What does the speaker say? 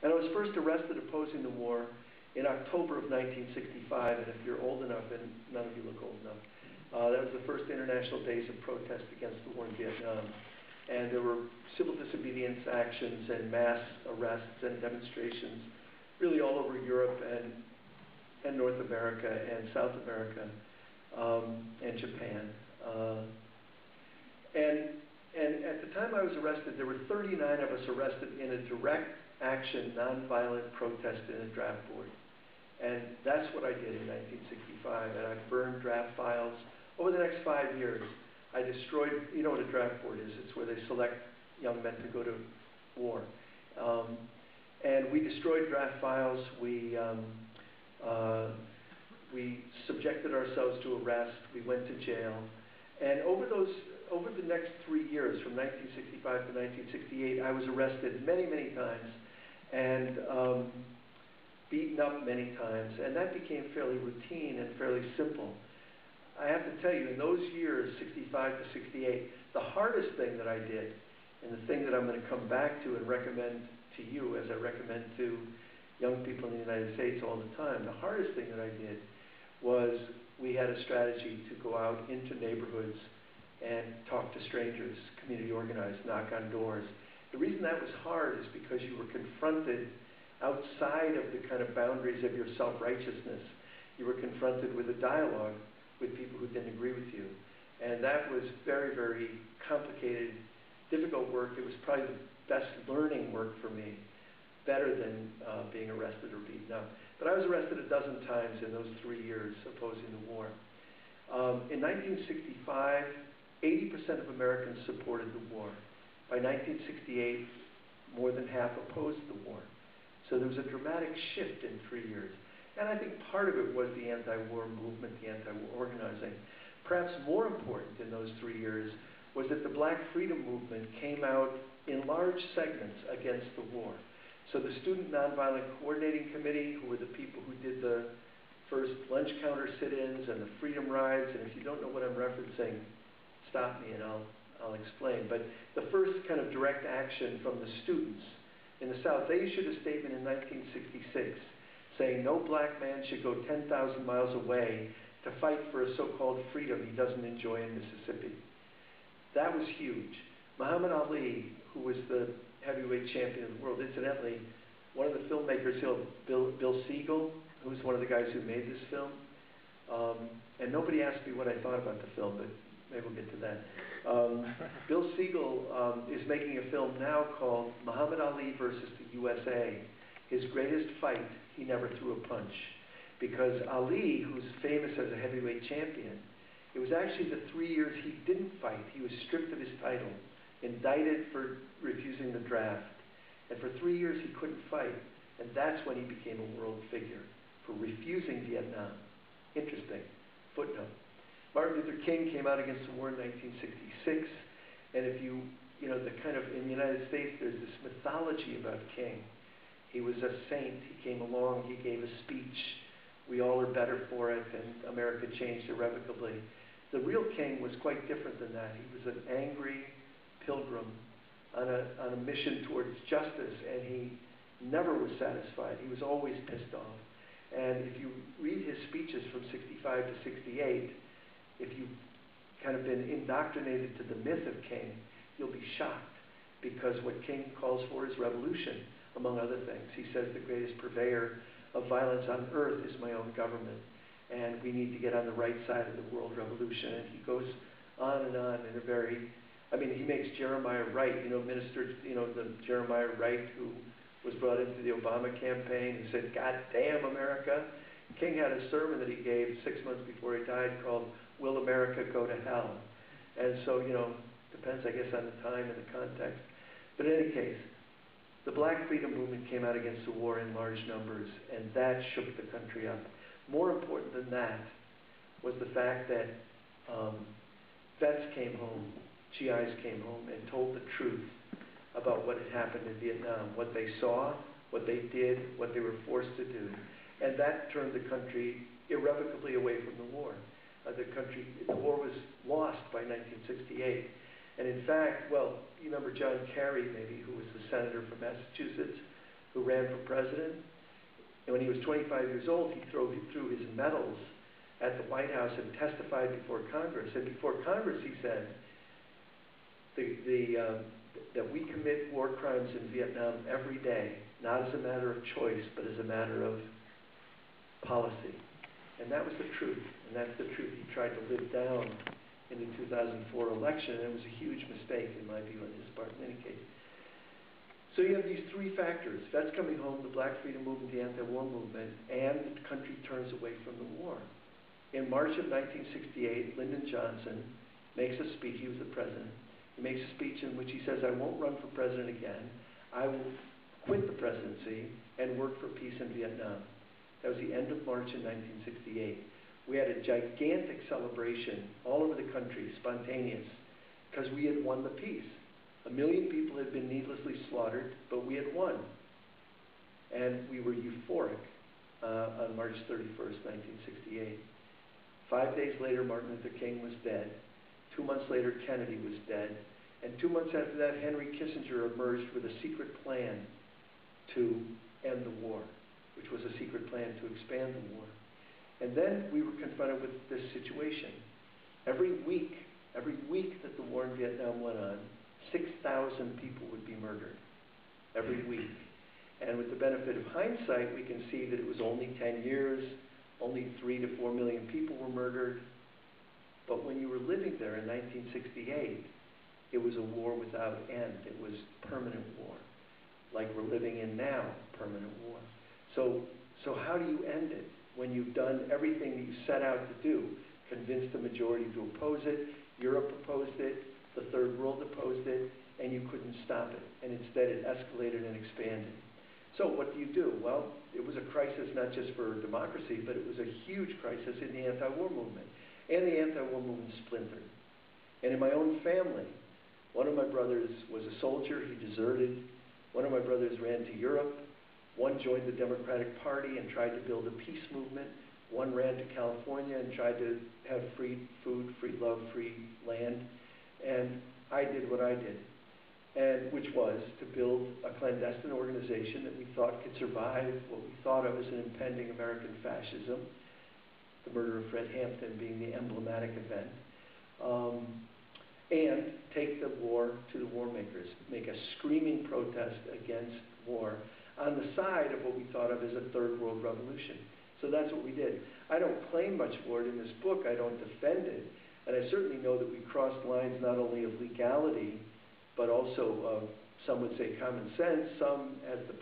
And I was first arrested opposing the war in October of 1965, and if you're old enough, and none of you look old enough, that was the first International Days of Protest against the war in Vietnam. And there were civil disobedience actions and mass arrests and demonstrations really all over Europe and North America and South America and Japan. And at the time I was arrested, there were 39 of us arrested in a direct action, nonviolent protest in a draft board. And that's what I did in 1965, and I burned draft files. Over the next 5 years, I destroyed, you know what a draft board is, it's where they select young men to go to war. And we destroyed draft files, we subjected ourselves to arrest, we went to jail. And over the next 3 years, from 1965 to 1968, I was arrested many, many times and beaten up many times, and that became fairly routine and fairly simple. I have to tell you, in those years, 65 to 68, the hardest thing that I did, and the thing that I'm going to come back to and recommend to you, as I recommend to young people in the United States all the time, the hardest thing that I did was we had a strategy to go out into neighborhoods and talk to strangers, community organize, knock on doors. The reason that was hard is because you were confronted outside of the kind of boundaries of your self-righteousness. You were confronted with a dialogue with people who didn't agree with you. And that was very, very complicated, difficult work. It was probably the best learning work for me, better than being arrested or beaten up. But I was arrested a dozen times in those 3 years opposing the war. In 1965, 80% of Americans supported the war. By 1968, more than half opposed the war. So there was a dramatic shift in 3 years. And I think part of it was the anti-war movement, the anti-war organizing. Perhaps more important in those 3 years was that the Black Freedom Movement came out in large segments against the war. So the Student Nonviolent Coordinating Committee, who were the people who did the first lunch counter sit-ins and the freedom rides, and if you don't know what I'm referencing, stop me and I'll explain. But the first kind of direct action from the students in the South, they issued a statement in 1966 saying no black man should go 10,000 miles away to fight for a so-called freedom he doesn't enjoy in Mississippi. That was huge. Muhammad Ali, who was the heavyweight champion of the world, incidentally, one of the filmmakers, Bill Siegel, who was one of the guys who made this film, and nobody asked me what I thought about the film, but maybe we'll get to that. Bill Siegel is making a film now called Muhammad Ali versus the USA. His greatest fight, he never threw a punch. Because Ali, who's famous as a heavyweight champion, it was actually the 3 years he didn't fight. He was stripped of his title, indicted for refusing the draft. And for 3 years he couldn't fight. And that's when he became a world figure, for refusing Vietnam. Interesting. Footnote. Martin Luther King came out against the war in 1966, and if you know, the kind of, in the United States, there's this mythology about King. He was a saint, he came along, he gave a speech, we all are better for it, and America changed irrevocably. The real King was quite different than that. He was an angry pilgrim on a mission towards justice, and he never was satisfied. He was always pissed off. And if you read his speeches from 65 to 68, if you've kind of been indoctrinated to the myth of King, you'll be shocked, because what King calls for is revolution, among other things. He says the greatest purveyor of violence on earth is my own government, and we need to get on the right side of the world revolution. And he goes on in a very, I mean, he makes Jeremiah Wright, you know, the Jeremiah Wright who was brought into the Obama campaign, who said, "God damn America." King had a sermon that he gave 6 months before he died called, "Will America Go to Hell?" And so, you know, depends, I guess, on the time and the context. But in any case, the Black Freedom Movement came out against the war in large numbers, and that shook the country up. More important than that was the fact that vets came home, GIs came home, and told the truth about what had happened in Vietnam, what they saw, what they did, what they were forced to do. And that turned the country irrevocably away from the war. The war was lost by 1968. And in fact, well, you remember John Kerry, maybe, who was the senator from Massachusetts, who ran for president. And when he was 25 years old, he threw his medals at the White House and testified before Congress. And before Congress, he said that we commit war crimes in Vietnam every day, not as a matter of choice, but as a matter of policy. And that was the truth, and that's the truth he tried to live down in the 2004 election, and it was a huge mistake, in my view, on his part, in any case. So you have these three factors: vets coming home, the Black Freedom Movement, the anti-war movement, and the country turns away from the war. In March of 1968, Lyndon Johnson makes a speech. He was the president. He makes a speech in which he says, "I won't run for president again. I will quit the presidency and work for peace in Vietnam." That was the end of March in 1968. We had a gigantic celebration all over the country, spontaneous, because we had won the peace. 1 million people had been needlessly slaughtered, but we had won. And we were euphoric on March 31st, 1968. 5 days later, Martin Luther King was dead. 2 months later, Kennedy was dead. And 2 months after that, Henry Kissinger emerged with a secret plan to end the war, which was a secret plan to expand the war. And then we were confronted with this situation. Every week that the war in Vietnam went on, 6,000 people would be murdered. Every week. And with the benefit of hindsight, we can see that it was only 10 years, only 3 to 4 million people were murdered. But when you were living there in 1968, it was a war without end. It was permanent war. Like we're living in now, permanent war. So how do you end it when you've done everything that you set out to do? Convinced the majority to oppose it, Europe opposed it, the third world opposed it, and you couldn't stop it. And instead it escalated and expanded. So what do? Well, it was a crisis not just for democracy, but it was a huge crisis in the anti-war movement. And the anti-war movement splintered. And in my own family, one of my brothers was a soldier, he deserted. One of my brothers ran to Europe. One joined the Democratic Party and tried to build a peace movement. One ran to California and tried to have free food, free love, free land. And I did what I did, and which was to build a clandestine organization that we thought could survive what we thought of as an impending American fascism, the murder of Fred Hampton being the emblematic event, and take the war to the war makers, make a screaming protest against war on the side of what we thought of as a third world revolution. So that's what we did. I don't claim much for it in this book. I don't defend it. And I certainly know that we crossed lines not only of legality, but also of, some would say, common sense. Some, as the